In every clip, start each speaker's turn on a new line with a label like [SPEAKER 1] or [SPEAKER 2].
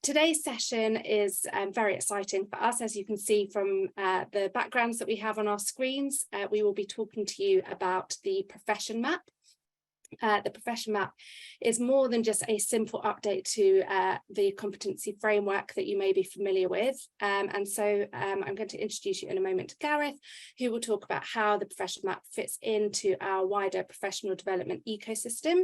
[SPEAKER 1] Today's session is very exciting for us. As you can see from the backgrounds that we have on our screens, we will be talking to you about the profession map. The profession map is more than just a simple update to the competency framework that you may be familiar with. I'm going to introduce you in a moment to Gareth, who will talk about how the profession map fits into our wider professional development ecosystem,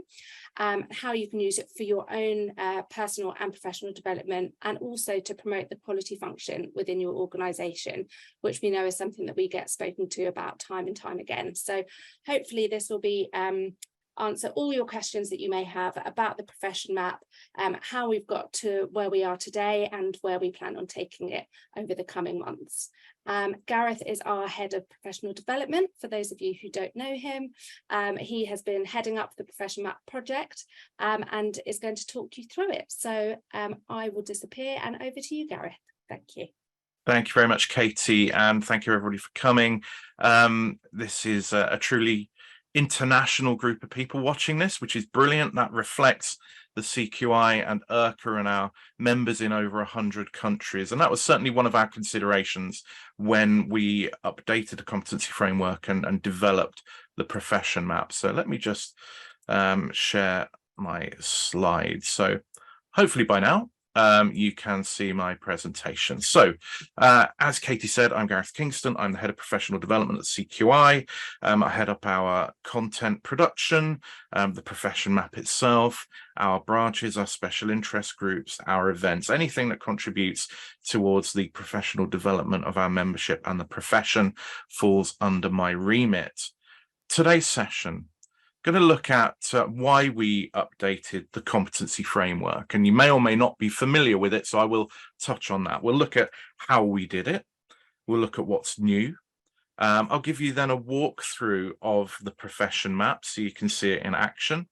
[SPEAKER 1] how you can use it for your own personal and professional development, and also to promote the quality function within your organisation, which we know is something that we get spoken to about time and time again. So hopefully this will be answer all your questions that you may have about the profession map, how we've got to where we are today and where we plan on taking it over the coming months. Gareth is our head of professional development. For those of you who don't know him, he has been heading up the profession map project and is going to talk you through it. So I will disappear and over to you, Gareth. Thank you.
[SPEAKER 2] Thank you very much, Katie, and thank you everybody for coming. This is a truly international group of people watching this, which is brilliant. That reflects the CQI and IRCA and our members in over 100 countries. And that was certainly one of our considerations when we updated the competency framework and developed the profession map. So let me just share my slides. So hopefully by now you can see my presentation. So as Katie said, I'm Gareth Kingston. I'm the head of professional development at CQI. I head up our content production, the profession map itself, our branches, our special interest groups, our events, anything that contributes towards the professional development of our membership and the profession falls under my remit. Today's session, going to look at why we updated the competency framework, and you may or may not be familiar with it, so I will touch on that. We'll look at how we did it. We'll look at what's new. I'll give you then a walkthrough of the profession map so you can see it in action.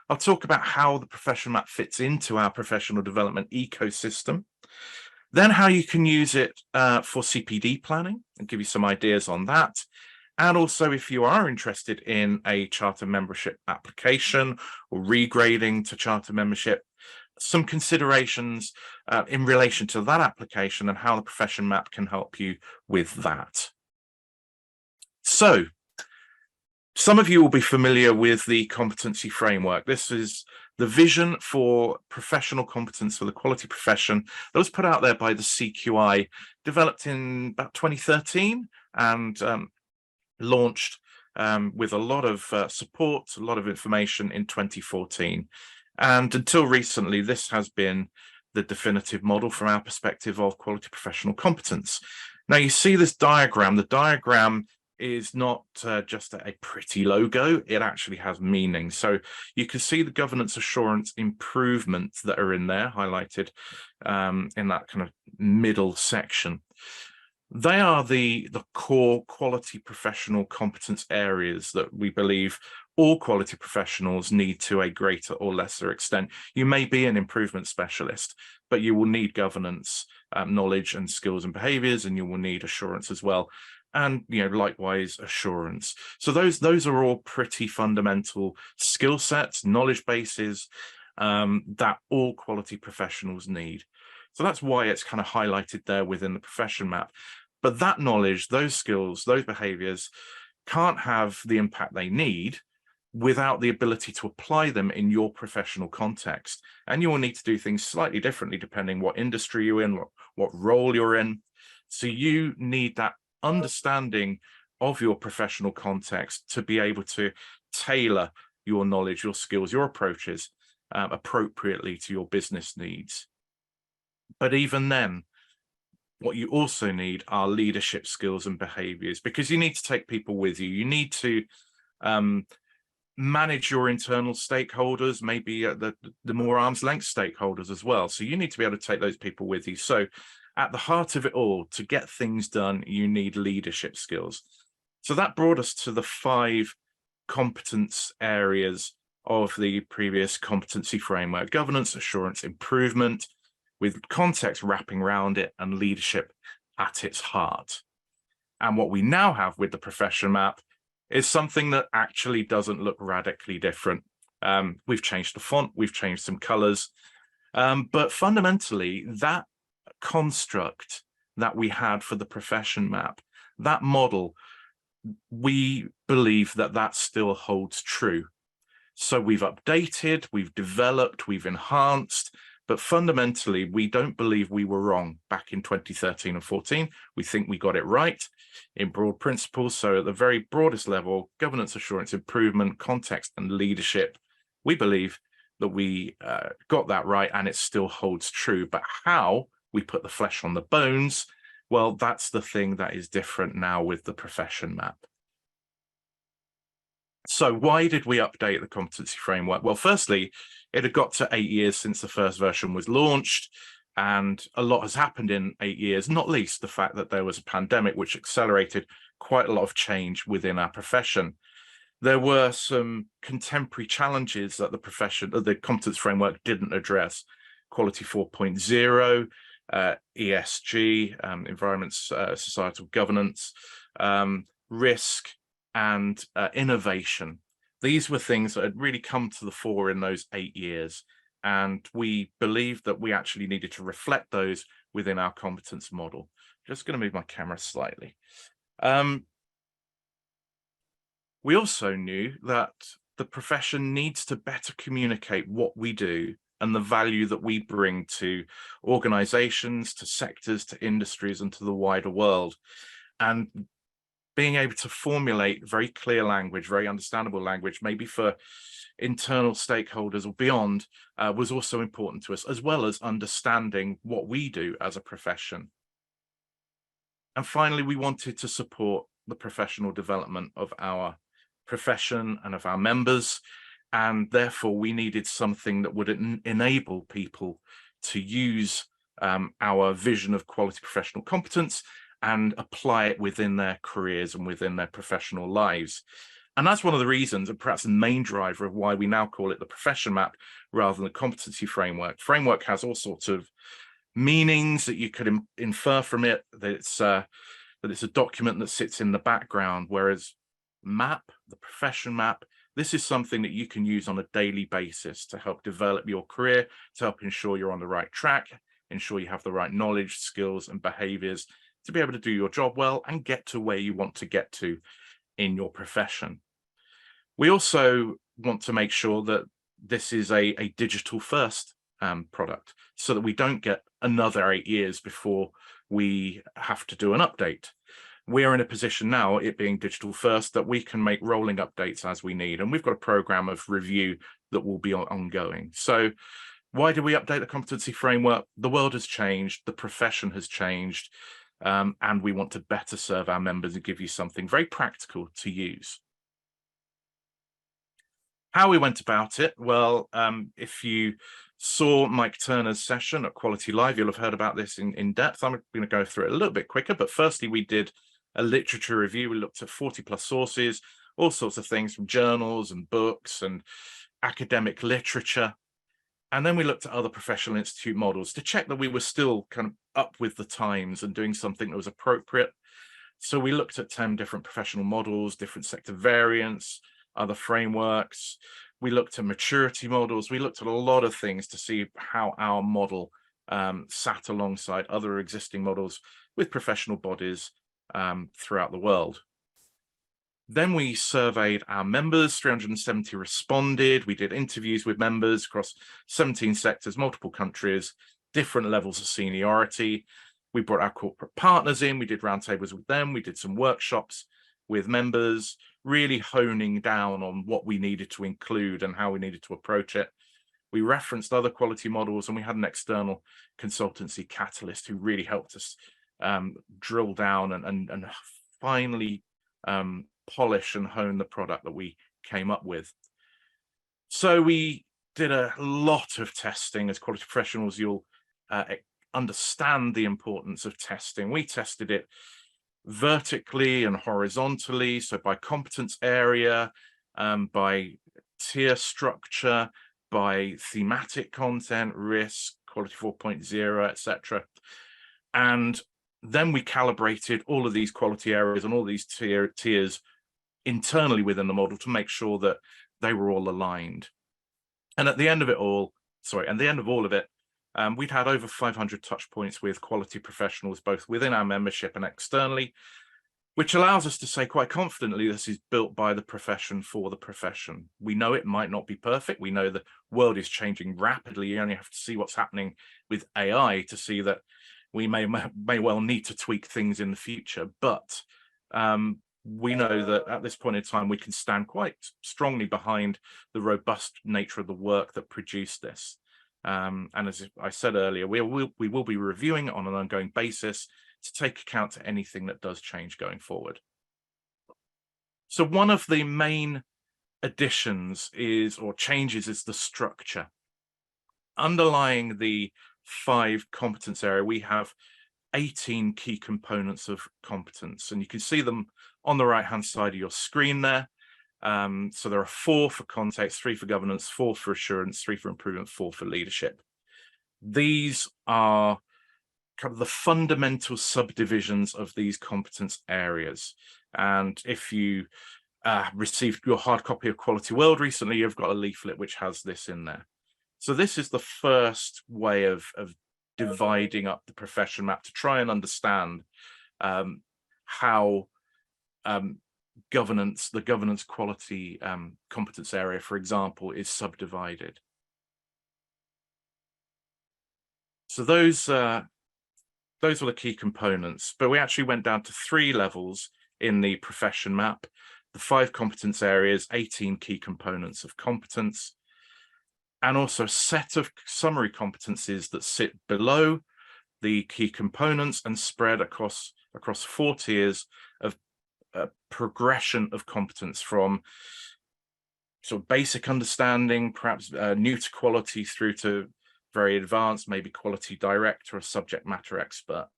[SPEAKER 2] I'll talk about how the profession map fits into our professional development ecosystem, then how you can use it for CPD planning and give you some ideas on that. And also, if you are interested in a charter membership application or regrading to charter membership, some considerations in relation to that application and how the profession map can help you with that. So, some of you will be familiar with the competency framework. This is the vision for professional competence for the quality profession that was put out there by the CQI, developed in about 2013 and launched with a lot of support, a lot of information in 2014. And until recently, this has been the definitive model from our perspective of quality professional competence. Now, you see this diagram. The diagram is not just a pretty logo. It actually has meaning. So you can see the governance assurance improvements that are in there, highlighted in that kind of middle section. They are the core quality professional competence areas that we believe all quality professionals need to a greater or lesser extent. You may be an improvement specialist, but you will need governance, knowledge and skills and behaviors, and you will need assurance as well. And likewise assurance. So those are all pretty fundamental skill sets, knowledge bases that all quality professionals need. So that's why it's kind of highlighted there within the profession map. But that knowledge, those skills, those behaviors can't have the impact they need without the ability to apply them in your professional context. And you will need to do things slightly differently depending what industry you're in, what role you're in. So you need that understanding of your professional context to be able to tailor your knowledge, your skills, your approaches appropriately to your business needs. But even then, what you also need are leadership skills and behaviors, because you need to take people with you. You need to manage your internal stakeholders, maybe the more arm's length stakeholders as well. So you need to be able to take those people with you. So at the heart of it all, to get things done, you need leadership skills. So that brought us to the 5 competence areas of the previous competency framework: governance, assurance, improvement, with context wrapping around it and leadership at its heart. And what we now have with the profession map is something that actually doesn't look radically different. We've changed the font, we've changed some colors, But fundamentally, that construct that we had for the profession map, that model, we believe that that still holds true. So we've updated, we've developed, we've enhanced, but fundamentally, we don't believe we were wrong back in 2013 and 14. We think we got it right in broad principles. So at the very broadest level, governance assurance improvement, context and leadership, we believe that we got that right and it still holds true. But how we put the flesh on the bones, well, that's the thing that is different now with the profession map. So why did we update the competency framework? Well, firstly, it had got to 8 years since the first version was launched, and a lot has happened in 8 years, not least the fact that there was a pandemic which accelerated quite a lot of change within our profession. There were some contemporary challenges that the competence framework didn't address: quality 4.0, ESG, environment, societal governance, risk, and innovation. These were things that had really come to the fore in those 8 years. And we believed that we actually needed to reflect those within our competence model. Just going to move my camera slightly. We also knew that the profession needs to better communicate what we do and the value that we bring to organizations, to sectors, to industries, and to the wider world. And being able to formulate very clear language, very understandable language, maybe for internal stakeholders or beyond, was also important to us, as well as understanding what we do as a profession. And finally, we wanted to support the professional development of our profession and of our members, and therefore we needed something that would enable people to use our vision of quality professional competence and apply it within their careers and within their professional lives. And that's one of the reasons, and perhaps the main driver of why we now call it the profession map rather than the competency framework. Framework has all sorts of meanings that you could infer from it, that it's a document that sits in the background, whereas map, the profession map, this is something that you can use on a daily basis to help develop your career, to help ensure you're on the right track, ensure you have the right knowledge, skills, and behaviors to be able to do your job well and get to where you want to get to in your profession. We also want to make sure that this is a digital first product, so that we don't get another 8 years before we have to do an update. We're in a position now, it being digital first, that we can make rolling updates as we need. And we've got a program of review that will be ongoing. So why do we update the competency framework? The world has changed, the profession has changed, and we want to better serve our members and give you something very practical to use. How we went about it? Well, if you saw Mike Turner's session at Quality Live, you'll have heard about this in depth. I'm going to go through it a little bit quicker, but firstly, we did a literature review. We looked at 40+ sources, all sorts of things from journals and books and academic literature. And then we looked at other professional institute models to check that we were still kind of up with the times and doing something that was appropriate. So we looked at 10 different professional models, different sector variants, other frameworks. We looked at maturity models. We looked at a lot of things to see how our model sat alongside other existing models with professional bodies throughout the world. Then we surveyed our members, 370 responded. We did interviews with members across 17 sectors, multiple countries, different levels of seniority. We brought our corporate partners in. We did roundtables with them. We did some workshops with members, really honing down on what we needed to include and how we needed to approach it. We referenced other quality models, and we had an external consultancy, Catalyst, who really helped us drill down and finally polish and hone the product that we came up with. So we did a lot of testing. As quality professionals, you'll understand the importance of testing. We tested it vertically and horizontally, so by competence area, by tier structure, by thematic content, risk, quality 4.0, etc. And then we calibrated all of these quality areas and all these tiers internally within the model to make sure that they were all aligned. And at the end of all of it, We'd had over 500 touch points with quality professionals, both within our membership and externally, which allows us to say quite confidently this is built by the profession for the profession. We know it might not be perfect. We know the world is changing rapidly. You only have to see what's happening with AI to see that we may well need to tweak things in the future. But we know that at this point in time, we can stand quite strongly behind the robust nature of the work that produced this. And as I said earlier, we will be reviewing it on an ongoing basis to take account to anything that does change going forward. So one of the main additions or changes is the structure. Underlying the 5 competence area, we have 18 key components of competence, and you can see them on the right hand side of your screen there. So there are 4 for context, 3 for governance, 4 for assurance, 3 for improvement, 4 for leadership. These are kind of the fundamental subdivisions of these competence areas. And if you received your hard copy of Quality World recently, you've got a leaflet which has this in there. So this is the first way of dividing up the profession map to try and understand how the governance quality competence area, for example, is subdivided. So those were the key components, but we actually went down to 3 levels in the profession map: the 5 competence areas, 18 key components of competence, and also a set of summary competencies that sit below the key components and spread across 4 tiers of progression of competence, from sort of basic understanding, perhaps new to quality, through to very advanced, maybe quality director or subject matter expert.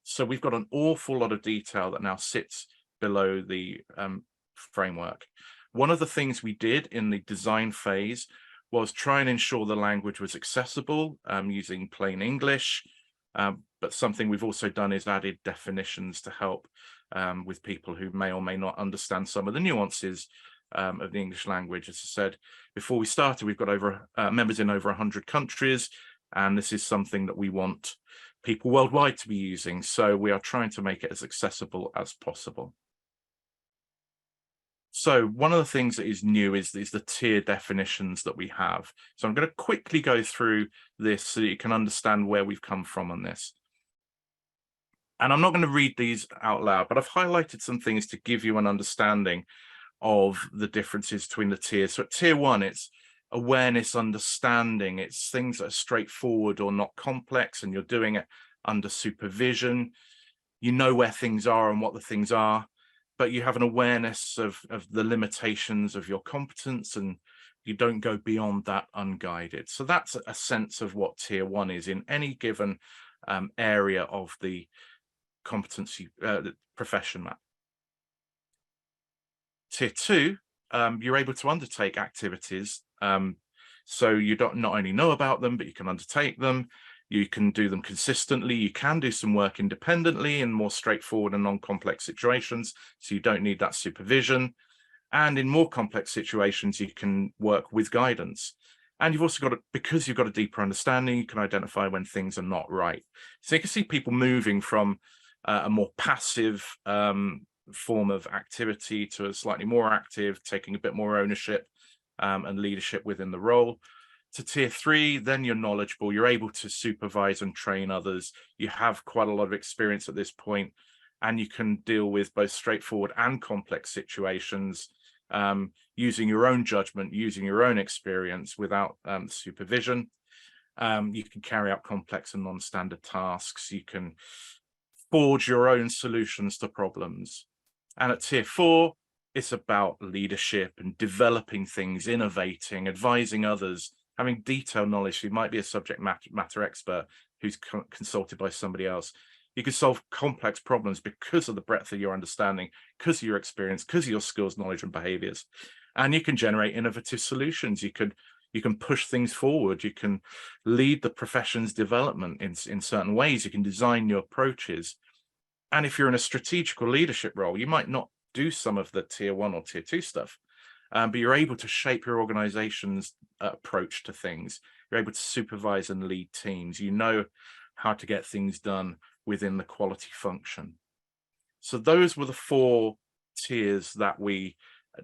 [SPEAKER 2] So we've got an awful lot of detail that now sits below the framework. One of the things we did in the design phase was try and ensure the language was accessible using plain English. But something we've also done is added definitions to help with people who may or may not understand some of the nuances of the English language. As I said before we started, we've got over members in over 100 countries, and this is something that we want people worldwide to be using. So we are trying to make it as accessible as possible. So one of the things that is new is the tier definitions that we have. So I'm going to quickly go through this so that you can understand where we've come from on this. And I'm not going to read these out loud, but I've highlighted some things to give you an understanding of the differences between the tiers. So at tier 1, it's awareness, understanding. It's things that are straightforward or not complex, and you're doing it under supervision. You know where things are and what the things are, but you have an awareness of the limitations of your competence, and you don't go beyond that unguided. So that's a sense of what tier 1 is in any given area of the competency the profession map. Tier 2, you're able to undertake activities, so you don't not only know about them, but you can undertake them. You can do them consistently. You can do some work independently in more straightforward and non-complex situations, so you don't need that supervision. And in more complex situations, you can work with guidance. And you've also got, because you've got a deeper understanding, you can identify when things are not right. So you can see people moving from a more passive form of activity to a slightly more active, taking a bit more ownership and leadership within the role. To tier 3, then you're knowledgeable, you're able to supervise and train others. You have quite a lot of experience at this point, and you can deal with both straightforward and complex situations using your own judgment, using your own experience without supervision. You can carry out complex and non-standard tasks. You can forge your own solutions to problems. And at tier 4, it's about leadership and developing things, innovating, advising others, having detailed knowledge. You might be a subject matter expert who's consulted by somebody else. You can solve complex problems because of the breadth of your understanding, because of your experience, because of your skills, knowledge, and behaviors. And you can generate innovative solutions. You can push things forward. You can lead the profession's development in certain ways. You can design new approaches. And if you're in a strategical leadership role, you might not do some of the tier 1 or tier 2 stuff, but you're able to shape your organization's approach to things. You're able to supervise and lead teams. You know how to get things done within the quality function. So those were the 4 tiers that we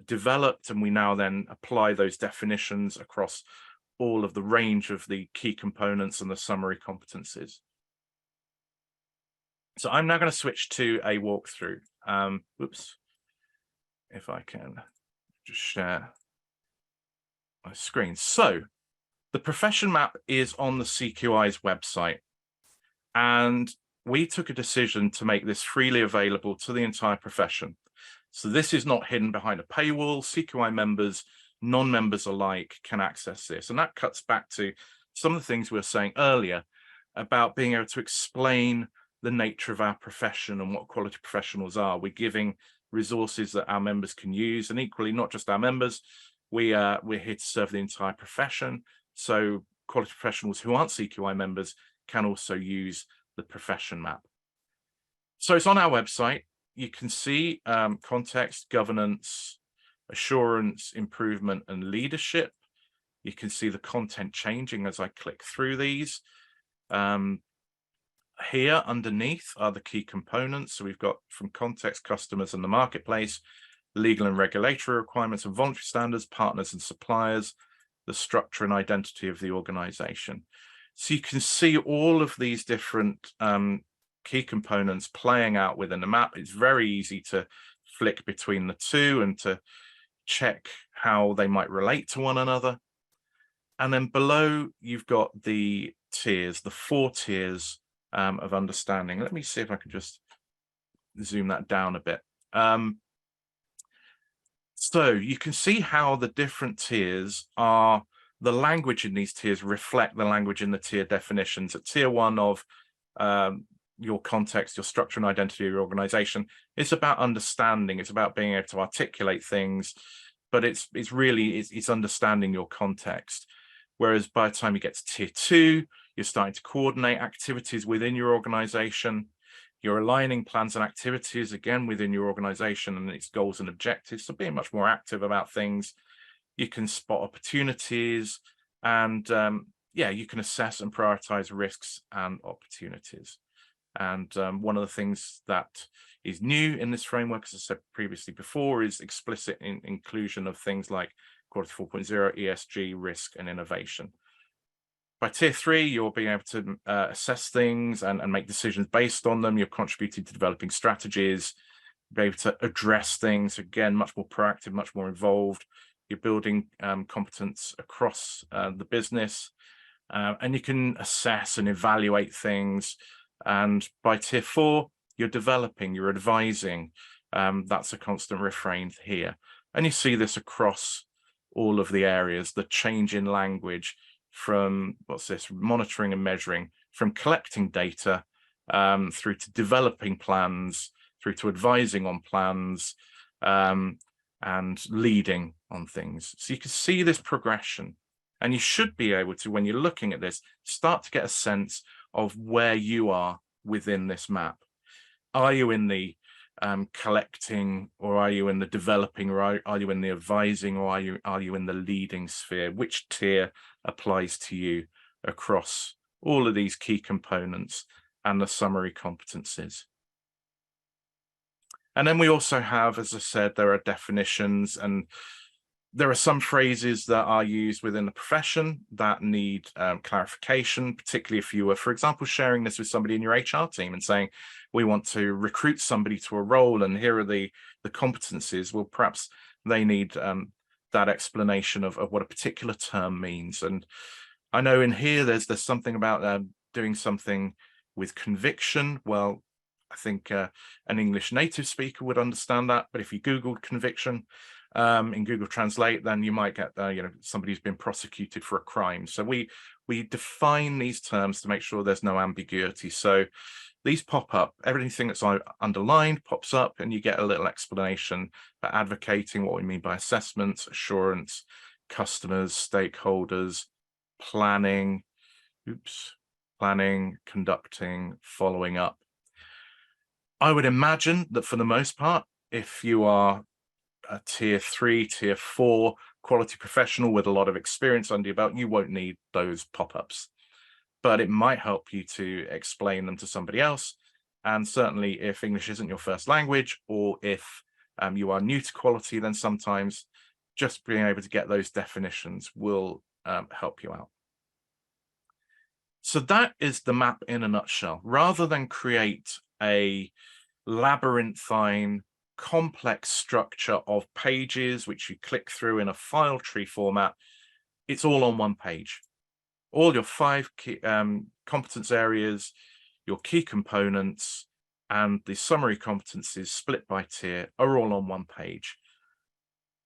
[SPEAKER 2] developed, and we now then apply those definitions across all of the range of the key components and the summary competencies. So I'm now going to switch to a walkthrough. Oops, if I can just share my screen. So the profession map is on the CQI's website, and we took a decision to make this freely available to the entire profession. So this is not hidden behind a paywall. CQI members, non-members alike can access this. And that cuts back to some of the things we were saying earlier about being able to explain the nature of our profession and what quality professionals are. We're giving resources that our members can use, and equally, not just our members, we're here to serve the entire profession. So quality professionals who aren't CQI members can also use the profession map. So it's on our website. You can see context, governance, assurance, improvement, and leadership. You can see the content changing as I click through these. Here underneath are the key components. So we've got from context, customers and the marketplace, legal and regulatory requirements and voluntary standards, partners and suppliers, the structure and identity of the organization. So you can see all of these different key components playing out within the map. It's very easy to flick between the two and to check how they might relate to one another. And then below, you've got the tiers, the 4 tiers of understanding. Let me see if I can just zoom that down a bit. So you can see how the different tiers are, the language in these tiers reflect the language in the tier definitions. At tier 1 of your context, your structure and identity of your organization, it's about understanding, it's about being able to articulate things, but it's really understanding your context. Whereas by the time you get to tier 2, you're starting to coordinate activities within your organization. You're aligning plans and activities again within your organization and its goals and objectives. So being much more active about things. You can spot opportunities, and you can assess and prioritize risks and opportunities. And one of the things that is new in this framework, as I said previously before, is explicit inclusion of things like Quality 4.0, ESG, risk, and innovation. By tier 3, you'll be able to assess things and make decisions based on them. You're contributing to developing strategies, be able to address things, again, much more proactive, much more involved. You're building competence across the business, and you can assess and evaluate things. And by tier 4, you're developing, you're advising. That's a constant refrain here. And you see this across all of the areas, the change in language from, monitoring and measuring, from collecting data through to developing plans, through to advising on plans, and leading on things. So you can see this progression, and you should be able to, when you're looking at this, start to get a sense of where you are within this map. Are you in the collecting, or are you in the developing, or are you in the advising, or are you in the leading sphere? Which tier applies to you across all of these key components and the summary competencies? And then we also have, as I said, there are definitions, and there are some phrases that are used within the profession that need clarification, particularly if you were, for example, sharing this with somebody in your HR team and saying, we want to recruit somebody to a role, and here are the competencies. Well, perhaps they need that explanation of what a particular term means. And I know in here there's something about doing something with conviction. Well, I think an English native speaker would understand that, but if you Googled conviction in Google Translate, then you might get somebody who's been prosecuted for a crime. So we define these terms to make sure there's no ambiguity. So these pop up, everything that's underlined pops up, and you get a little explanation for advocating, what we mean by assessments, assurance, customers, stakeholders, planning, conducting, following up. I would imagine that for the most part, if you are a tier 3, tier 4, quality professional with a lot of experience under your belt, you won't need those pop-ups. But it might help you to explain them to somebody else. And certainly if English isn't your first language, or if you are new to quality, then sometimes just being able to get those definitions will help you out. So that is the map in a nutshell. Rather than create a labyrinthine, complex structure of pages which you click through in a file tree format, it's all on one page. All your 5 key competence areas, your key components, and the summary competencies split by tier are all on one page.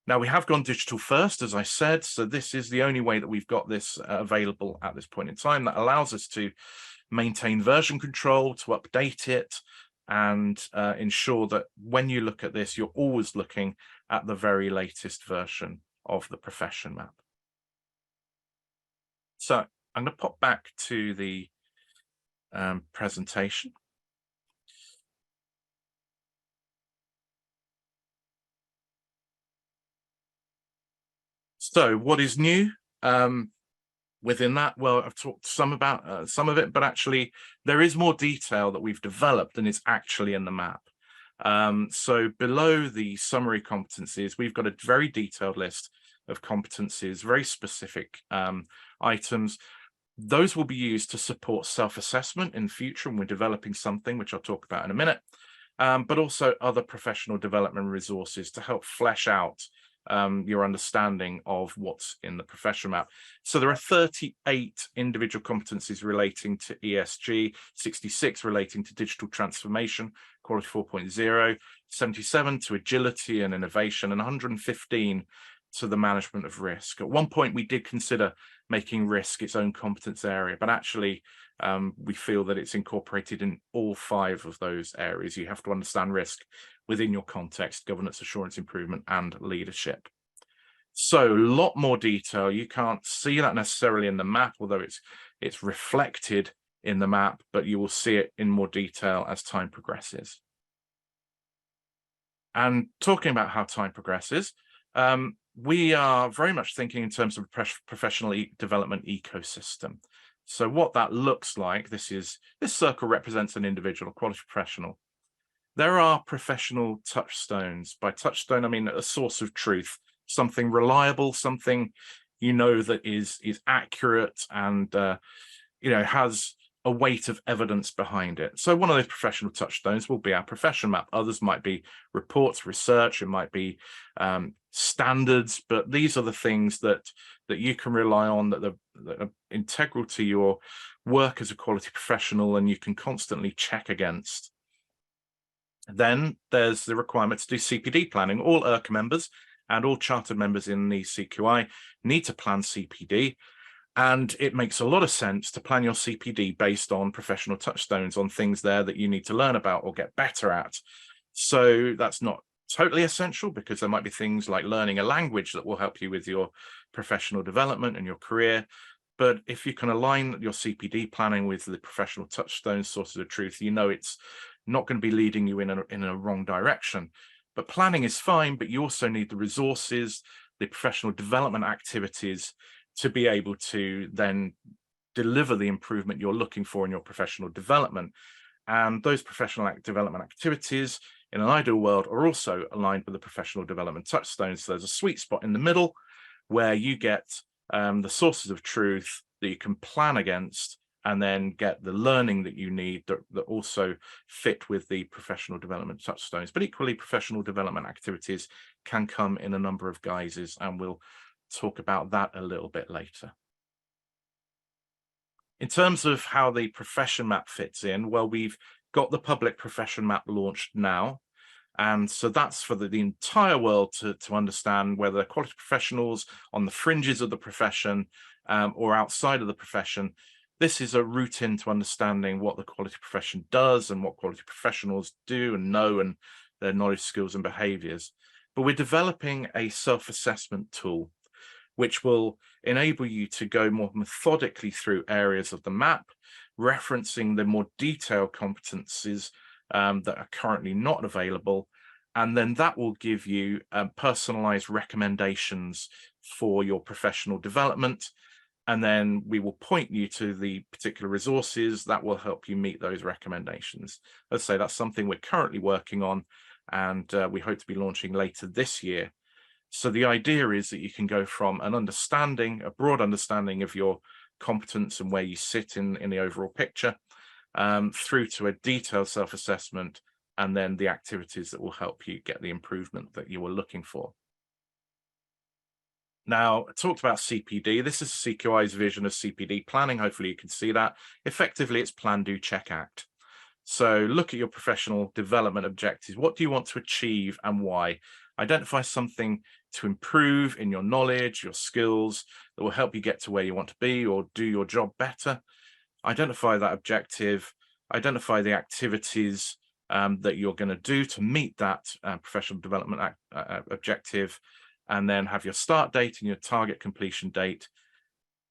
[SPEAKER 2] Now, we have gone digital first, as I said, so this is the only way that we've got this available at this point in time. That allows us to maintain version control, to update it, and ensure that when you look at this, you're always looking at the very latest version of the profession map. So I'm going to pop back to the presentation. So what is new within that? Well, I've talked some about some of it, but actually there is more detail that we've developed than is actually in the map. So below the summary competencies, we've got a very detailed list of competencies, very specific items. Those will be used to support self-assessment in future when we're developing something, which I'll talk about in a minute, but also other professional development resources to help flesh out your understanding of what's in the profession map. So there are 38 individual competencies relating to ESG, 66 relating to digital transformation, quality 4.0, 77 to agility and innovation, and 115 to the management of risk. At one point, we did consider making risk its own competence area, but actually we feel that it's incorporated in all 5 of those areas. You have to understand risk within your context, governance, assurance, improvement, and leadership. So a lot more detail. You can't see that necessarily in the map, although it's reflected in the map, but you will see it in more detail as time progresses. And talking about how time progresses, we are very much thinking in terms of a professional development ecosystem. So what that looks like, this circle represents an individual, a quality professional. There are professional touchstones. By touchstone, I mean a source of truth, something reliable, something that is accurate and has a weight of evidence behind it. So one of those professional touchstones will be our profession map. Others might be reports, research, it might be standards, but these are the things that you can rely on, that are integral to your work as a quality professional, and you can constantly check against. Then there's the requirement to do CPD planning. All IRCA members and all chartered members in the CQI need to plan CPD. And it makes a lot of sense to plan your CPD based on professional touchstones, on things there that you need to learn about or get better at. So that's not totally essential, because there might be things like learning a language that will help you with your professional development and your career. But if you can align your CPD planning with the professional touchstones, sources of truth, it's not going to be leading you in a wrong direction. But planning is fine, but you also need the resources, the professional development activities to be able to then deliver the improvement you're looking for in your professional development. And those professional development activities in an ideal world are also aligned with the professional development touchstones. So there's a sweet spot in the middle where you get the sources of truth that you can plan against, and then get the learning that you need that also fit with the professional development touchstones. But equally, professional development activities can come in a number of guises, and we'll talk about that a little bit later. In terms of how the profession map fits in, well, we've got the public profession map launched now. And so that's for the entire world to understand, whether quality professionals on the fringes of the profession or outside of the profession. This is a route into understanding what the quality profession does and what quality professionals do and know, and their knowledge, skills, and behaviors. But we're developing a self-assessment tool which will enable you to go more methodically through areas of the map, referencing the more detailed competencies that are currently not available. And then that will give you personalized recommendations for your professional development. And then we will point you to the particular resources that will help you meet those recommendations. Let's say that's something we're currently working on, and we hope to be launching later this year. So the idea is that you can go from an understanding, a broad understanding of your competence and where you sit in the overall picture, through to a detailed self-assessment, and then the activities that will help you get the improvement that you were looking for. Now, I talked about CPD. This is CQI's vision of CPD planning. Hopefully you can see that. Effectively, it's plan, do, check, act. So look at your professional development objectives. What do you want to achieve and why? Identify something to improve in your knowledge, your skills, that will help you get to where you want to be or do your job better. Identify that objective, identify the activities that you're going to do to meet that professional development objective, and then have your start date and your target completion date.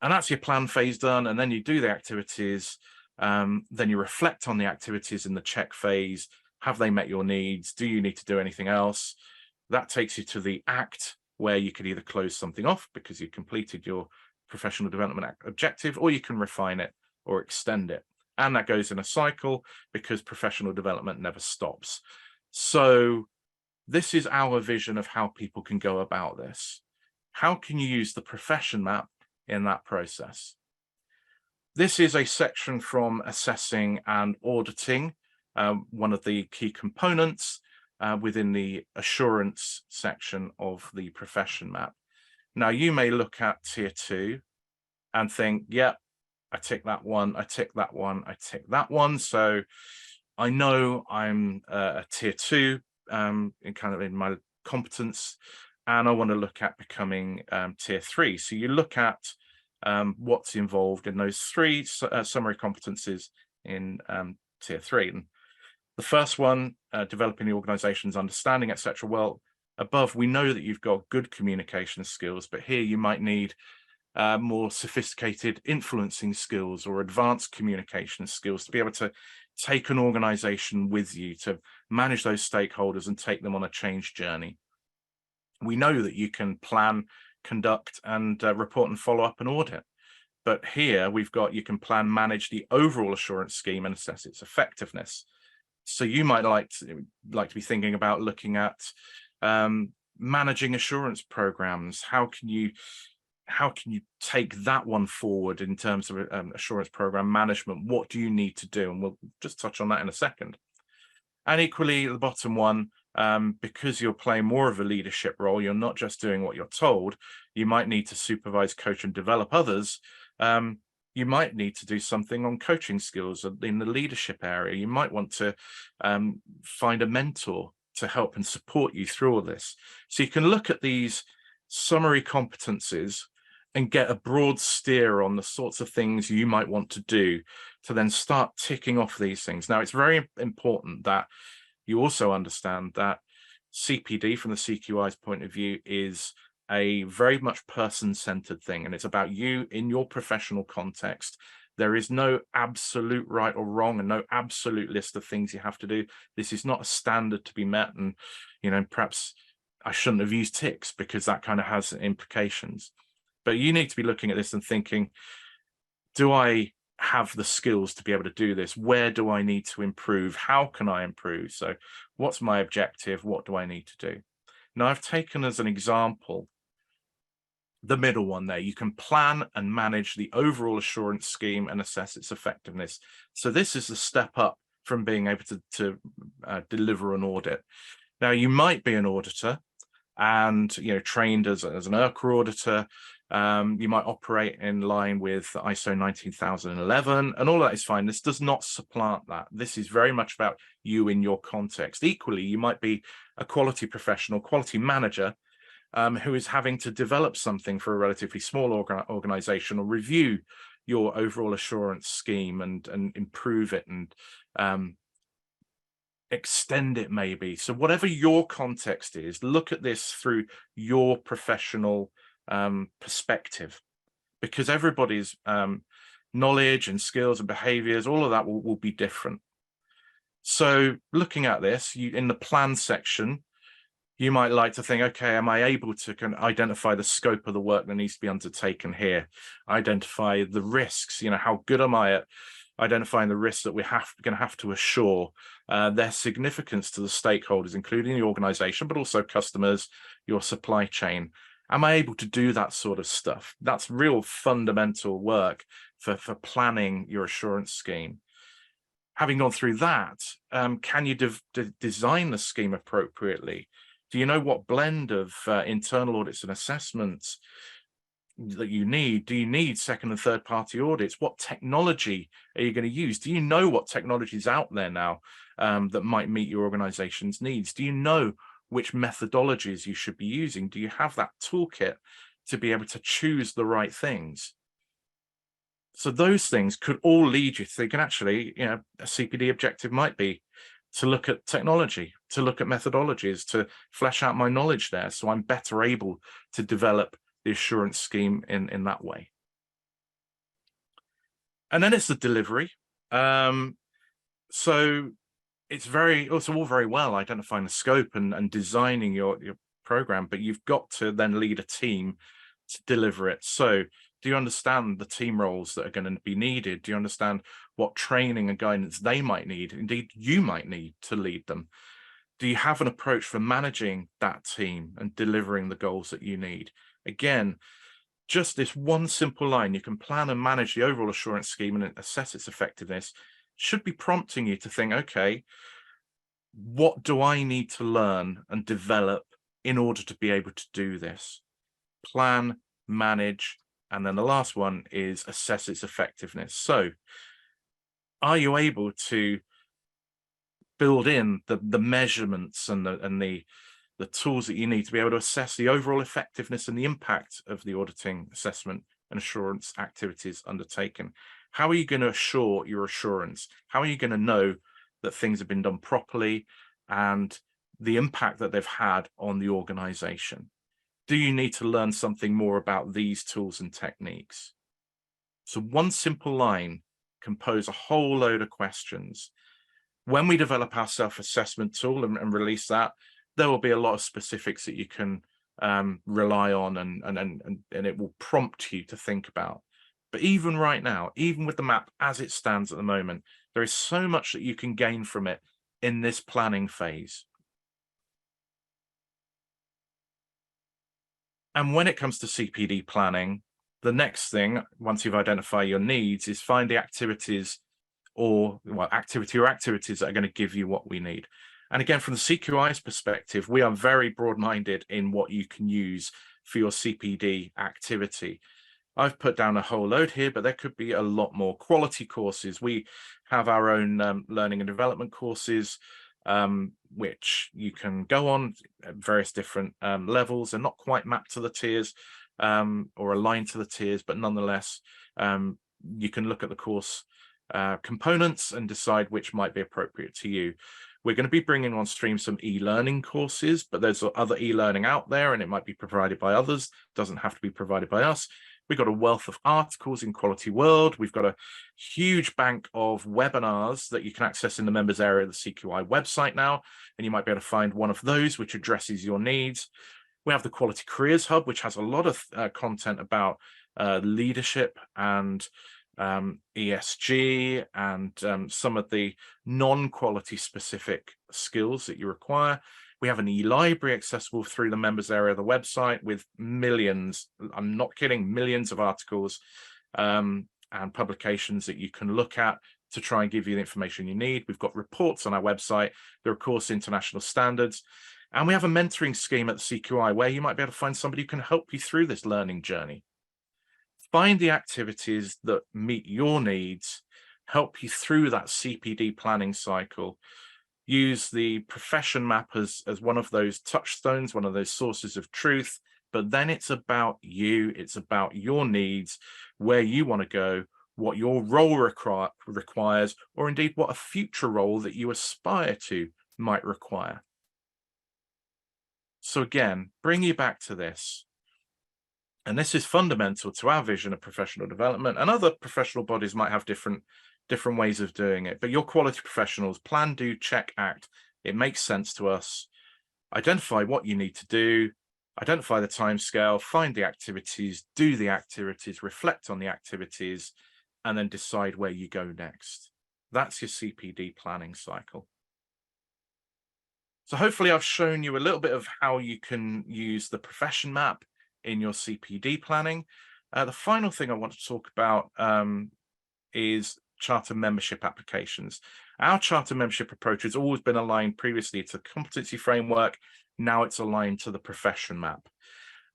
[SPEAKER 2] And that's your plan phase done. And then you do the activities. Then you reflect on the activities in the check phase. Have they met your needs? Do you need to do anything else? That takes you to the act, where you could either close something off because you completed your professional development objective, or you can refine it or extend it. And that goes in a cycle because professional development never stops. So this is our vision of how people can go about this. How can you use the profession map in that process? This is a section from assessing and auditing, one of the key components within the assurance section of the profession map. Now, you may look at tier 2 and think, yep, I tick that one, I tick that one, I tick that one. So I know I'm a tier 2 in my competence, and I want to look at becoming tier 3. So you look at what's involved in those 3 summary competencies in tier 3. And the first one, developing the organization's understanding, etc. Well, above, we know that you've got good communication skills, but here you might need more sophisticated influencing skills or advanced communication skills to be able to take an organization with you, to manage those stakeholders and take them on a change journey. We know that you can plan, conduct, and report and follow up and audit. But here we've got, you can plan, manage the overall assurance scheme and assess its effectiveness. So you might like to be thinking about looking at managing assurance programs. How can you take that one forward in terms of assurance program management? What do you need to do? And we'll just touch on that in a second. And equally, the bottom one, because you're playing more of a leadership role, you're not just doing what you're told. You might need to supervise, coach, and develop others. You might need to do something on coaching skills in the leadership area. You might want to find a mentor to help and support you through all this. So you can look at these summary competencies and get a broad steer on the sorts of things you might want to do to then start ticking off these things. Now, it's very important that you also understand that CPD, from the CQI's point of view, is a very much person-centered thing, and it's about you in your professional context. There is no absolute right or wrong and no absolute list of things you have to do. This is not a standard to be met, and perhaps I shouldn't have used ticks because that kind of has implications. But you need to be looking at this and thinking, do I have the skills to be able to do this? Where do I need to improve? How can I improve? So what's my objective? What do I need to do? Now, I've taken as an example the middle one there. You can plan and manage the overall assurance scheme and assess its effectiveness. So this is the step up from being able to deliver an audit. Now, you might be an auditor and trained as an IRCA auditor. You might operate in line with ISO 19011, and all of that is fine. This does not supplant that. This is very much about you in your context. Equally, you might be a quality professional, quality manager, who is having to develop something for a relatively small organization, or review your overall assurance scheme and improve it and extend it maybe. So whatever your context is, look at this through your professional perspective, because everybody's knowledge and skills and behaviors, all of that will be different. So looking at this, in the plan section, You might like to think, okay, am I able to identify the scope of the work that needs to be undertaken here? Identify the risks, how good am I at identifying the risks that we're going to have to assure their significance to the stakeholders, including the organization, but also customers, your supply chain. Am I able to do that sort of stuff? That's real fundamental work for planning your assurance scheme. Having gone through that, can you design the scheme appropriately? Do you know what blend of internal audits and assessments that you need? Do you need second and third party audits? What technology are you going to use? Do you know what technology is out there now that might meet your organization's needs? Do you know which methodologies you should be using? Do you have that toolkit to be able to choose the right things? So those things could all lead you to think, actually, a CPD objective might be to look at technology, to look at methodologies, to flesh out my knowledge there, so I'm better able to develop the assurance scheme in that way. And then it's the delivery. So it's all very well identifying the scope and designing your program, but you've got to then lead a team to deliver it. So do you understand the team roles that are going to be needed? Do you understand what training and guidance they might need? Indeed, you might need to lead them. Do you have an approach for managing that team and delivering the goals that you need? Again, just this one simple line, you can plan and manage the overall assurance scheme and assess its effectiveness, should be prompting you to think, okay, what do I need to learn and develop in order to be able to do this? Plan, manage, and then the last one is assess its effectiveness. So are you able to build in the measurements and the tools that you need to be able to assess the overall effectiveness and the impact of the auditing, assessment, and assurance activities undertaken? How are you going to assure your assurance? How are you going to know that things have been done properly and the impact that they've had on the organization? Do you need to learn something more about these tools and techniques? So one simple line can pose a whole load of questions. When we develop our self-assessment tool and release that, there will be a lot of specifics that you can rely on and it will prompt you to think about. But even right now, even with the map as it stands at the moment, there is so much that you can gain from it in this planning phase. And when it comes to CPD planning, the next thing, once you've identified your needs, is find the activities activities that are going to give you what we need. And again, from the CQI's perspective, we are very broad-minded in what you can use for your CPD activity. I've put down a whole load here, but there could be a lot more. Quality courses. We have our own learning and development courses, which you can go on at various different levels and not quite mapped to the tiers or aligned to the tiers, but nonetheless, you can look at the course components and decide which might be appropriate to you. We're going to be bringing on stream some e-learning courses, but there's other e-learning out there and it might be provided by others. It doesn't have to be provided by us. We've got a wealth of articles in Quality World. We've got a huge bank of webinars that you can access in the members area of the CQI website now, and you might be able to find one of those which addresses your needs. We have the Quality Careers Hub, which has a lot of content about leadership and ESG and some of the non-quality specific skills that you require. We have an e-library accessible through the members area of the website with millions, I'm not kidding, millions of articles and publications that you can look at to try and give you the information you need. We've got reports on our website. There are, of course, international standards. And we have a mentoring scheme at the CQI where you might be able to find somebody who can help you through this learning journey. Find the activities that meet your needs, help you through that CPD planning cycle. Use the profession map as one of those touchstones, one of those sources of truth, but then it's about you, it's about your needs, where you want to go, what your role requires, or indeed what a future role that you aspire to might require. So again, bring you back to this. And this is fundamental to our vision of professional development, and other professional bodies might have different ways of doing it, but your quality professionals, plan, do, check, act. It makes sense to us. identify what you need to do, identify the timescale, find the activities, do the activities, reflect on the activities, and then decide where you go next. That's your CPD planning cycle. So hopefully I've shown you a little bit of how you can use the profession map in your CPD planning. The final thing I want to talk about is charter membership applications. Our charter membership approach has always been aligned previously to the competency framework. Now it's aligned to the profession map.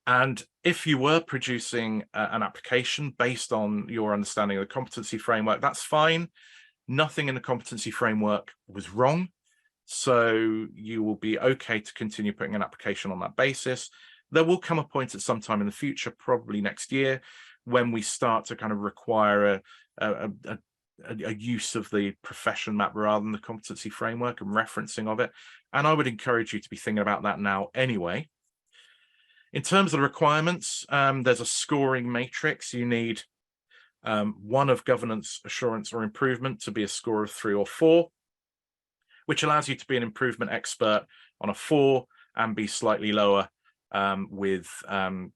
[SPEAKER 2] And if you were producing an application based on your understanding of the competency framework, that's fine. Nothing in the competency framework was wrong. So you will be okay to continue putting an application on that basis. There will come a point at some time in the future, probably next year, when we start to kind of require a use of the profession map rather than the competency framework and referencing of it. And I would encourage you to be thinking about that now anyway. In terms of the requirements, there's a scoring matrix. You need one of governance, assurance, or improvement to be a score of 3 or 4, which allows you to be an improvement expert on a 4 and be slightly lower with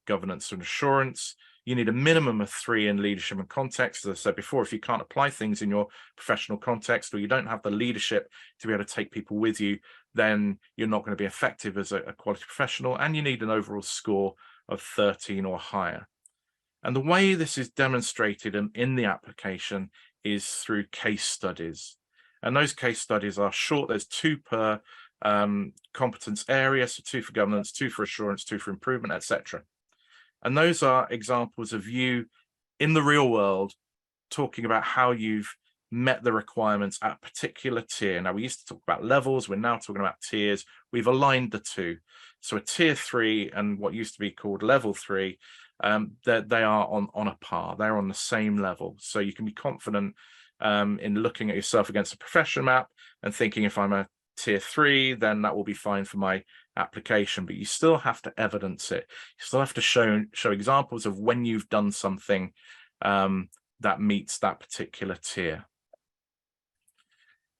[SPEAKER 2] governance and assurance. You need a minimum of 3 in leadership and context. As I said before, if you can't apply things in your professional context, or you don't have the leadership to be able to take people with you, then you're not going to be effective as a quality professional, and you need an overall score of 13 or higher. And the way this is demonstrated in the application is through case studies. And those case studies are short. There's 2 per competence area, so 2 for governance, 2 for assurance, 2 for improvement, etc. And those are examples of you in the real world talking about how you've met the requirements at a particular tier. Now, we used to talk about levels. We're now talking about tiers. We've aligned the 2. So a tier 3 and what used to be called level 3, they are on a par. They're on the same level. So you can be confident in looking at yourself against a profession map and thinking, if I'm a tier 3, then that will be fine for my application. But you still have to evidence it. You still have to show examples of when you've done something that meets that particular tier.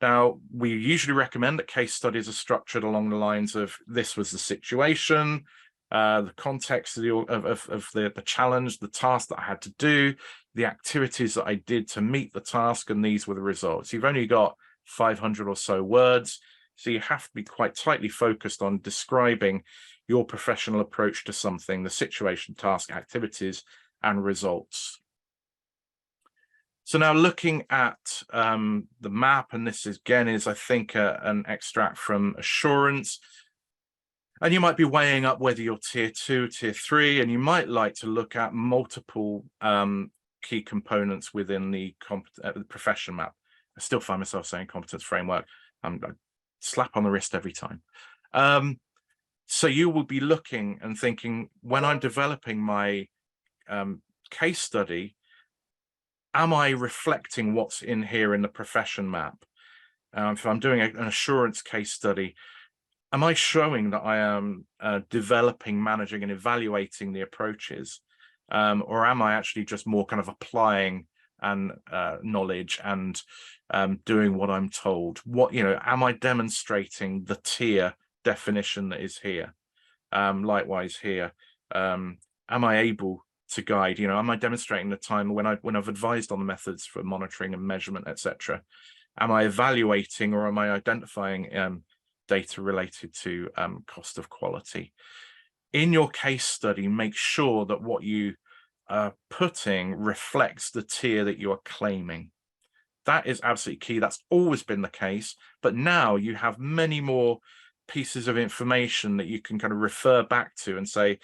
[SPEAKER 2] Now, we usually recommend that case studies are structured along the lines of: this was the situation, the context of the challenge, the task that I had to do, the activities that I did to meet the task, and these were the results. You've only got 500 or so words, so you have to be quite tightly focused on describing your professional approach to something, the situation, task, activities, and results. So now looking at the map, and this is, again, I think an extract from assurance. And you might be weighing up whether you're tier 2, tier 3, and you might like to look at multiple key components within the profession map. I still find myself saying competence framework. I slap on the wrist every time. So you will be looking and thinking, when I'm developing my case study, am I reflecting what's in here in the profession map? If I'm doing an assurance case study, am I showing that I am developing, managing, and evaluating the approaches? Or am I actually just more kind of applying and knowledge and doing what I'm told? Am I demonstrating the tier definition that is here? Likewise here, am I able to guide? Am I demonstrating the time when I've advised on the methods for monitoring and measurement, etc.? Am I evaluating, or am I identifying data related to cost of quality? In your case study, make sure that what you are putting reflects the tier that you are claiming. That is absolutely key. That's always been the case, but now you have many more pieces of information that you can kind of refer back to and say,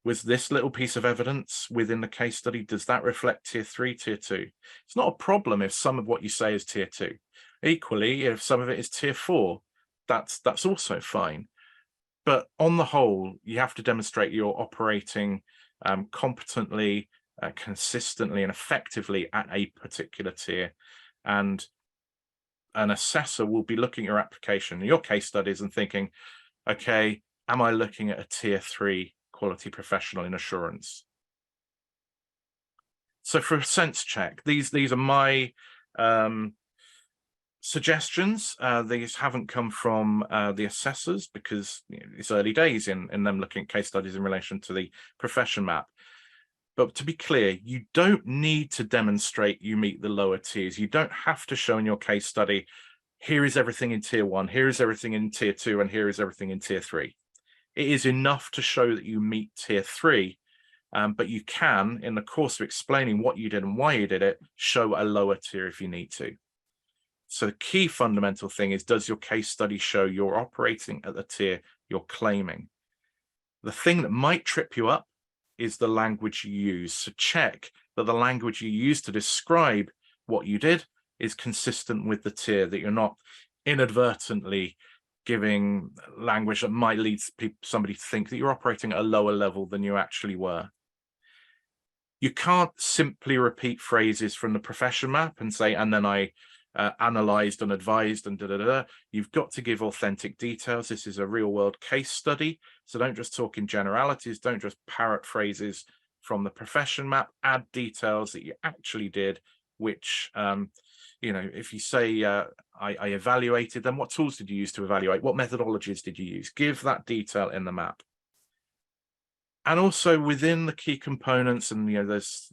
[SPEAKER 2] was this little piece of evidence within the case study, does that reflect tier 3, tier 2? It's not a problem if some of what you say is tier 2. Equally, if some of it is tier 4, that's also fine. But on the whole, you have to demonstrate you're operating competently, consistently, and effectively at a particular tier. And an assessor will be looking at your application, your case studies, and thinking, okay, am I looking at a tier 3 quality professional in assurance? So for a sense check, these are my Suggestions, these haven't come from the assessors, because it's early days in them looking at case studies in relation to the profession map. But to be clear, you don't need to demonstrate you meet the lower tiers. You don't have to show in your case study, here is everything in tier 1, here is everything in tier 2, and here is everything in tier 3. It is enough to show that you meet tier 3, but you can, in the course of explaining what you did and why you did it, show a lower tier if you need to. So the key fundamental thing is, does your case study show you're operating at the tier you're claiming? The thing that might trip you up is the language you use. So check that the language you use to describe what you did is consistent with the tier, that you're not inadvertently giving language that might lead somebody to think that you're operating at a lower level than you actually were. You can't simply repeat phrases from the profession map and say, and then I analyzed and advised and da-da-da. You've got to give authentic details. This is a real world case study. So don't just talk in generalities. Don't just parrot phrases from the profession map. Add details that you actually did, which, if you say, I evaluated, then what tools did you use to evaluate? What methodologies did you use? Give that detail in the map. And also within the key components, and there's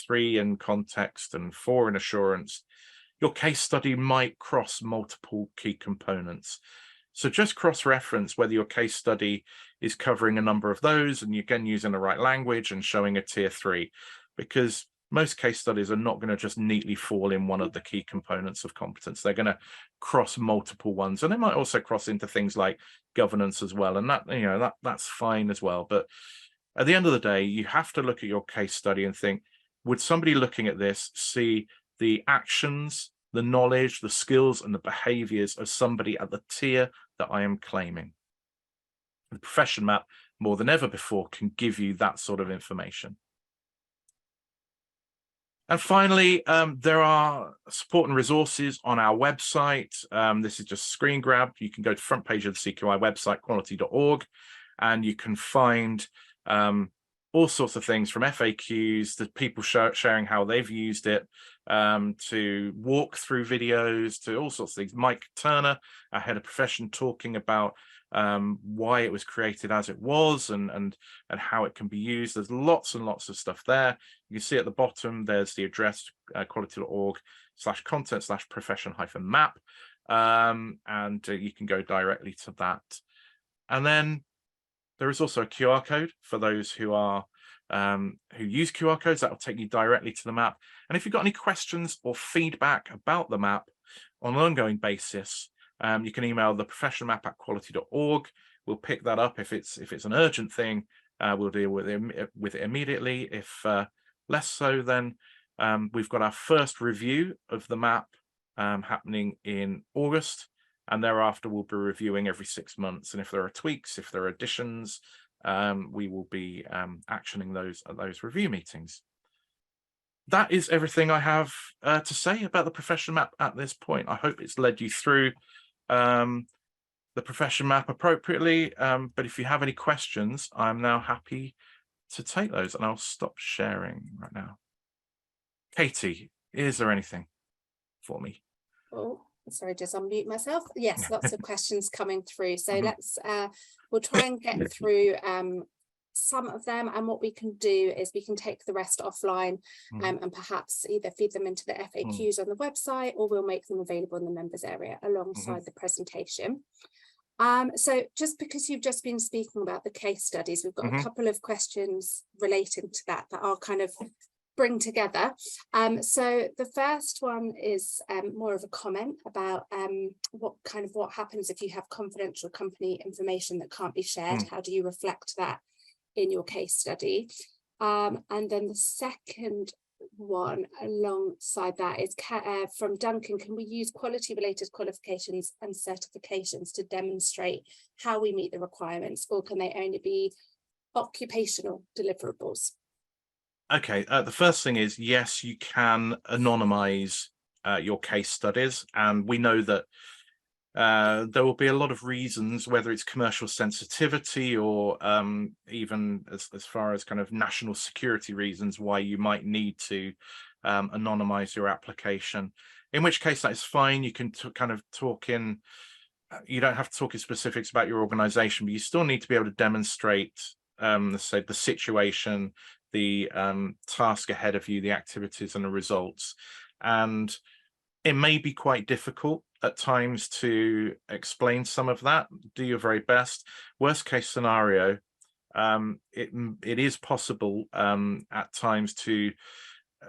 [SPEAKER 2] 3 in context and 4 in assurance, your case study might cross multiple key components. So just cross-reference whether your case study is covering a number of those, and you're again using the right language and showing a tier 3, because most case studies are not going to just neatly fall in one of the key components of competence. They're going to cross multiple ones, and they might also cross into things like governance as well. And that's fine as well. But at the end of the day, you have to look at your case study and think, would somebody looking at this see the actions, the knowledge, the skills, and the behaviors of somebody at the tier that I am claiming? The profession map, more than ever before, can give you that sort of information. And finally, there are support and resources on our website. This is just screen grab. You can go to the front page of the CQI website, quality.org, and you can find all sorts of things, from FAQs to people sharing how they've used it, to walk through videos, to all sorts of things. Mike Turner, our head of profession, talking about why it was created as it was, and how it can be used. There's lots and lots of stuff there. You can see at the bottom there's the address, quality.org/content/profession-map, and you can go directly to that. And then there is also a QR code for those who use QR codes. That will take you directly to the map. And if you've got any questions or feedback about the map on an ongoing basis, you can email the professionmap@quality.org. We'll pick that up. If it's an urgent thing, we'll deal with it immediately. If less so, then we've got our first review of the map happening in August. And thereafter, we'll be reviewing every 6 months. And if there are tweaks, if there are additions, we will be actioning those at those review meetings. That is everything I have to say about the profession map at this point. I hope it's led you through the profession map appropriately. But if you have any questions, I'm now happy to take those, and I'll stop sharing right now. Katie, is there anything for me?
[SPEAKER 1] Oh, sorry, just unmute myself. Yes, lots of questions coming through. So we'll try and get through some of them, and what we can do is we can take the rest offline and perhaps either feed them into the FAQs on the website, or we'll make them available in the members area alongside the presentation. So just because you've just been speaking about the case studies, we've got a couple of questions relating to that are kind of bring together. So the first one is more of a comment about what happens if you have confidential company information that can't be shared. How do you reflect that in your case study? And then the second one alongside that is from Duncan: can we use quality related qualifications and certifications to demonstrate how we meet the requirements, or can they only be occupational deliverables?
[SPEAKER 2] Okay, the first thing is, yes, you can anonymize your case studies, and we know that there will be a lot of reasons, whether it's commercial sensitivity or even as far as kind of national security reasons, why you might need to anonymize your application, in which case that is fine. You can kind of talk in, you don't have to talk in specifics about your organization, but you still need to be able to demonstrate, let's say, the situation, the task ahead of you, the activities and the results. And it may be quite difficult at times to explain some of that. Do your very best. Worst case scenario, it is possible at times to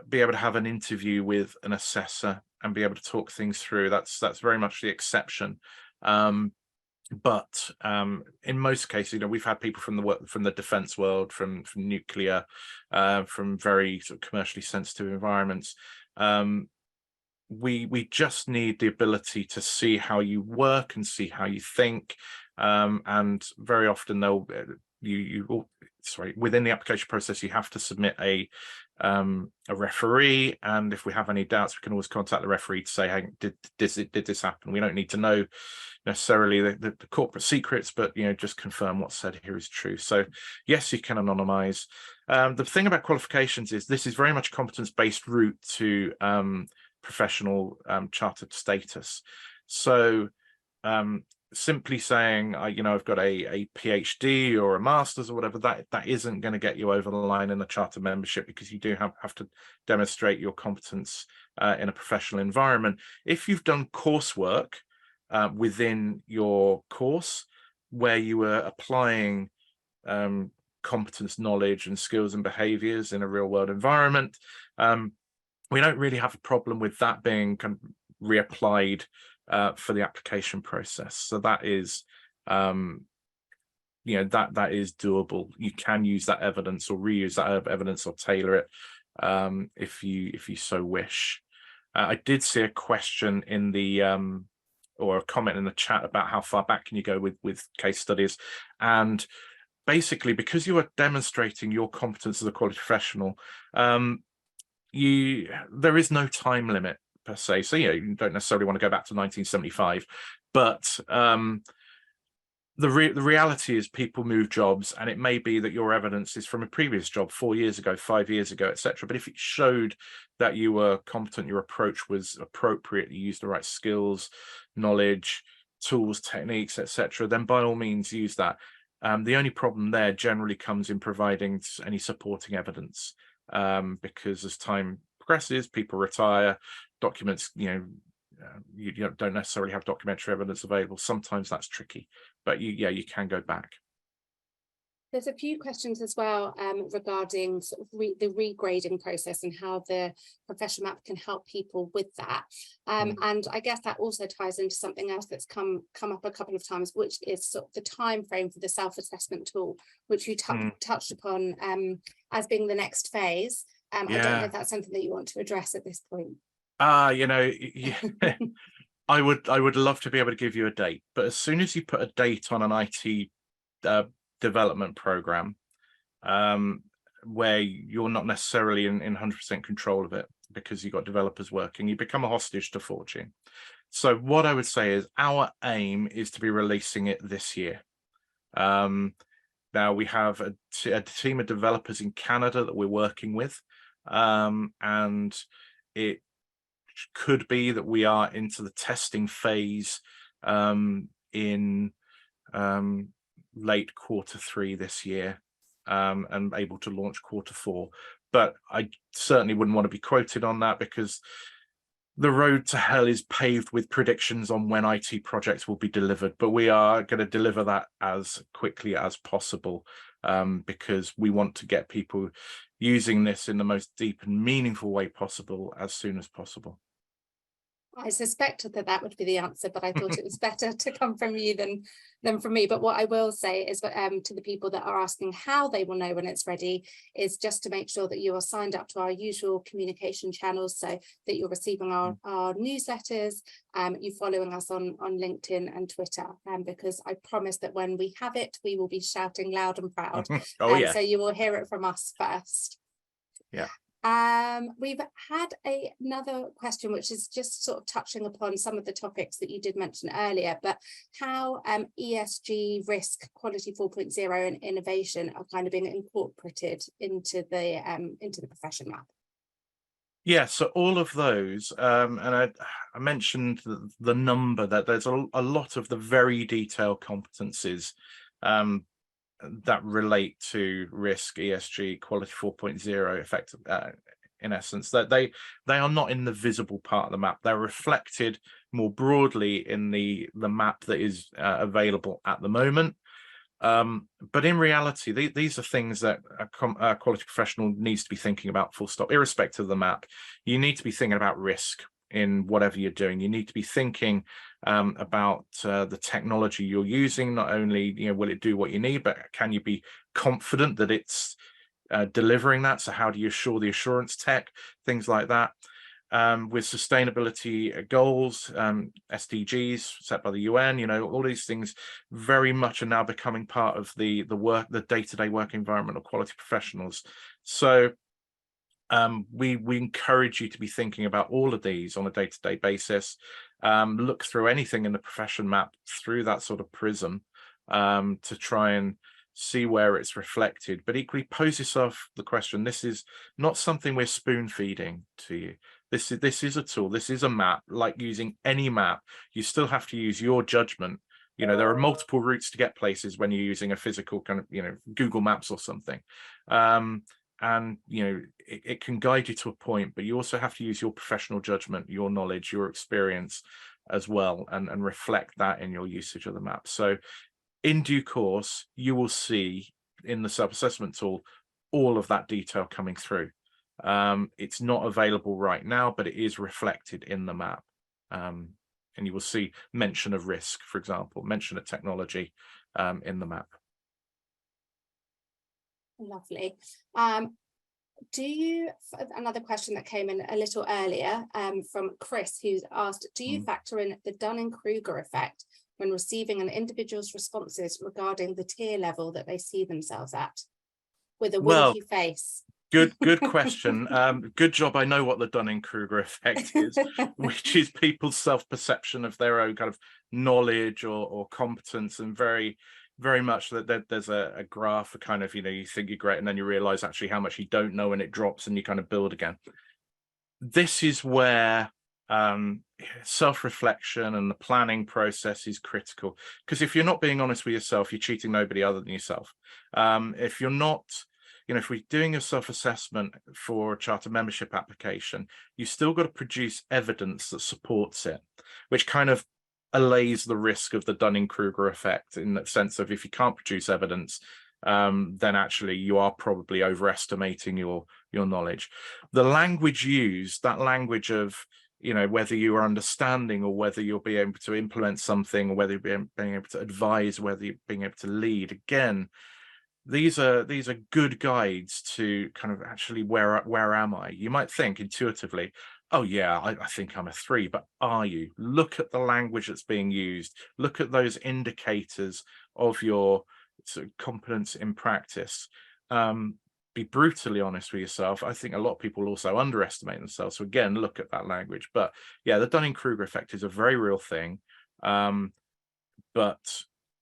[SPEAKER 2] be able to have an interview with an assessor and be able to talk things through. That's very much the exception. But in most cases, we've had people from the defense world, from nuclear, from very sort of commercially sensitive environments. We just need the ability to see how you work and see how you think, and very often they'll within the application process you have to submit a referee, and if we have any doubts we can always contact the referee to say, hey, did this happen? We don't need to know necessarily the corporate secrets, but just confirm what's said here is true. So yes, you can anonymize. The thing about qualifications is this is very much a competence-based route to professional chartered status. So simply saying I've got a PhD or a master's or whatever, that isn't going to get you over the line in the charter membership, because you do have to demonstrate your competence in a professional environment. If you've done coursework within your course where you were applying competence, knowledge and skills and behaviors in a real world environment, we don't really have a problem with that being kind of reapplied for the application process. So that is that is doable. You can use that evidence or reuse that evidence or tailor it if you so wish. I did see a question in the or a comment in the chat about how far back can you go with case studies, and basically because you are demonstrating your competence as a quality professional, there is no time limit per se. So you don't necessarily want to go back to 1975, but the reality is people move jobs, and it may be that your evidence is from a previous job 4 years ago, 5 years ago, etc. But if it showed that you were competent, your approach was appropriate, you used the right skills, knowledge, tools, techniques, etc., then by all means use that. The only problem there generally comes in providing any supporting evidence, because as time progresses, people retire, documents, you don't necessarily have documentary evidence available. Sometimes that's tricky, but you can go back.
[SPEAKER 1] There's a few questions as well regarding sort of the regrading process and how the profession map can help people with that. And I guess that also ties into something else that's come up a couple of times, which is sort of the time frame for the self-assessment tool, which you touched upon as being the next phase. I don't know if that's something that you want to address at this point. I
[SPEAKER 2] would love to be able to give you a date, but as soon as you put a date on an IT development program, where you're not necessarily in 100% control of it because you've got developers working, you become a hostage to fortune. So what I would say is our aim is to be releasing it this year. Now we have a team of developers in Canada that we're working with, and it could be that we are into the testing phase in late Q3 this year, and able to launch Q4. But I certainly wouldn't want to be quoted on that, because the road to hell is paved with predictions on when IT projects will be delivered. But we are going to deliver that as quickly as possible, because we want to get people using this in the most deep and meaningful way possible as soon as possible.
[SPEAKER 1] I suspected that would be the answer, but I thought it was better to come from you than from me. But what I will say is to the people that are asking how they will know when it's ready, is just to make sure that you are signed up to our usual communication channels, so that you're receiving our newsletters, you following us on LinkedIn and Twitter, because I promise that when we have it, we will be shouting loud and proud. So you will hear it from us first.
[SPEAKER 2] Yeah.
[SPEAKER 1] We've had another question, which is just sort of touching upon some of the topics that you did mention earlier, but how ESG, risk, quality 4.0 and innovation are kind of being incorporated into the profession map.
[SPEAKER 2] Yeah, so all of those, and I mentioned the number, that there's a lot of the very detailed competencies that relate to risk, ESG, quality 4.0 effect, in essence, that they are not in the visible part of the map. They're reflected more broadly in the map that is available at the moment. But in reality, these are things that a quality professional needs to be thinking about, full stop, irrespective of the map. You need to be thinking about risk in whatever you're doing. You need to be thinking about the technology you're using. Not only, will it do what you need, but can you be confident that it's delivering that? So how do you assure the assurance tech, things like that? With sustainability goals, SDGs set by the UN, all these things very much are now becoming part of the day-to-day work environment of quality professionals. So we encourage you to be thinking about all of these on a day-to-day basis. Look through anything in the profession map through that sort of prism to try and see where it's reflected, but equally pose yourself the question. This is not something we're spoon feeding to you. This is a tool. This is a map. Like using any map, you still have to use your judgment. There are multiple routes to get places when you're using a physical kind of, Google Maps or something. And it can guide you to a point, but you also have to use your professional judgment, your knowledge, your experience as well, and reflect that in your usage of the map. So in due course, you will see in the self-assessment tool all of that detail coming through. It's not available right now, but it is reflected in the map. And you will see mention of risk, for example, mention of technology in the map.
[SPEAKER 1] Lovely. Another question that came in a little earlier from Chris, who's asked, do you factor in the Dunning-Kruger effect when receiving an individual's responses regarding the tier level that they see themselves at, with a winky face?
[SPEAKER 2] Good question. Good job. I know what the Dunning-Kruger effect is, which is people's self-perception of their own kind of knowledge or competence, and very, very much that there's a graph of kind of, you think you're great and then you realize actually how much you don't know, and it drops and you kind of build again. This is where self-reflection and the planning process is critical, because if you're not being honest with yourself, you're cheating nobody other than yourself. If you're not, if we're doing a self-assessment for a charter membership application, you still got to produce evidence that supports it, which kind of allays the risk of the Dunning-Kruger effect, in that sense of, if you can't produce evidence, then actually you are probably overestimating your knowledge. The language used, that language of, whether you are understanding or whether you'll be able to implement something, or whether you're being able to advise, whether you're being able to lead, again, these are good guides to kind of actually, where am I? You might think intuitively, oh yeah, I think I'm a 3, but are you? Look at the language that's being used. Look at those indicators of your sort of competence in practice. Be brutally honest with yourself. I think a lot of people also underestimate themselves. So again, look at that language. But yeah, the Dunning-Kruger effect is a very real thing. But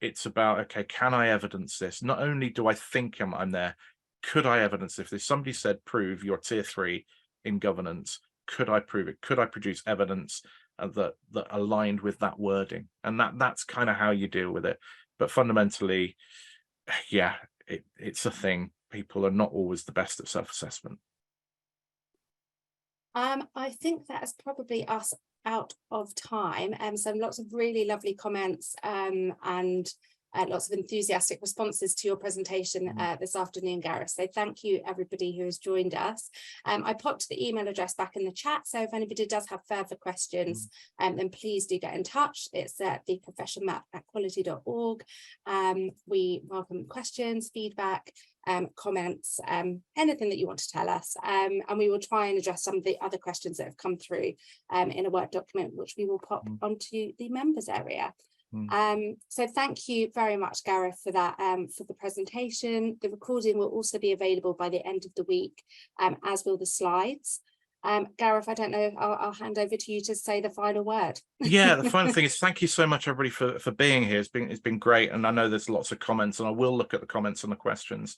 [SPEAKER 2] it's about, okay, can I evidence this? Not only do I think I'm there, could I evidence this? If somebody said, prove you're tier 3 in governance, could I prove it? Could I produce evidence that aligned with that wording? And that's kind of how you deal with it. But fundamentally, yeah, it's a thing. People are not always the best at self-assessment.
[SPEAKER 1] I think that is probably us out of time. So lots of really lovely comments and lots of enthusiastic responses to your presentation this afternoon, Gareth. So thank you, everybody who has joined us. I popped the email address back in the chat, so if anybody does have further questions, then please do get in touch. It's at theprofessionmap@quality.org. We welcome questions, feedback, comments, anything that you want to tell us, and we will try and address some of the other questions that have come through in a Word document, which we will pop onto the members area. So thank you very much, Gareth, for that, for the presentation. The recording will also be available by the end of the week, as will the slides. Gareth, I don't know, I'll hand over to you to say the final word.
[SPEAKER 2] Yeah, the final thing is thank you so much, everybody, for being here. It's been great, and I know there's lots of comments, and I will look at the comments and the questions.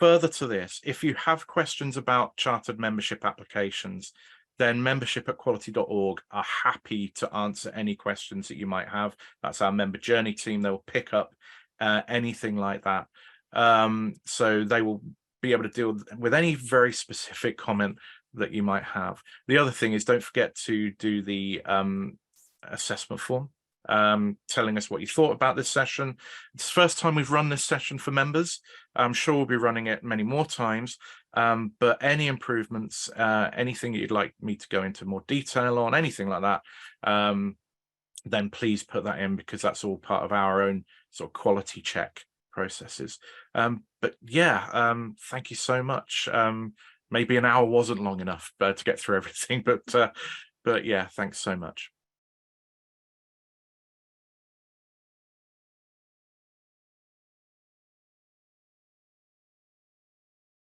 [SPEAKER 2] Further to this, if you have questions about chartered membership applications, then membership@quality.org are happy to answer any questions that you might have. That's our member journey team. They will pick up anything like that. So they will be able to deal with any very specific comment that you might have. The other thing is, don't forget to do the assessment form, telling us what you thought about this session. It's the first time we've run this session for members. I'm sure we'll be running it many more times, but any improvements, anything that you'd like me to go into more detail on, anything like that, then please put that in, because that's all part of our own sort of quality check processes. But yeah, thank you so much. Maybe an hour wasn't long enough to get through everything, but yeah, thanks so much.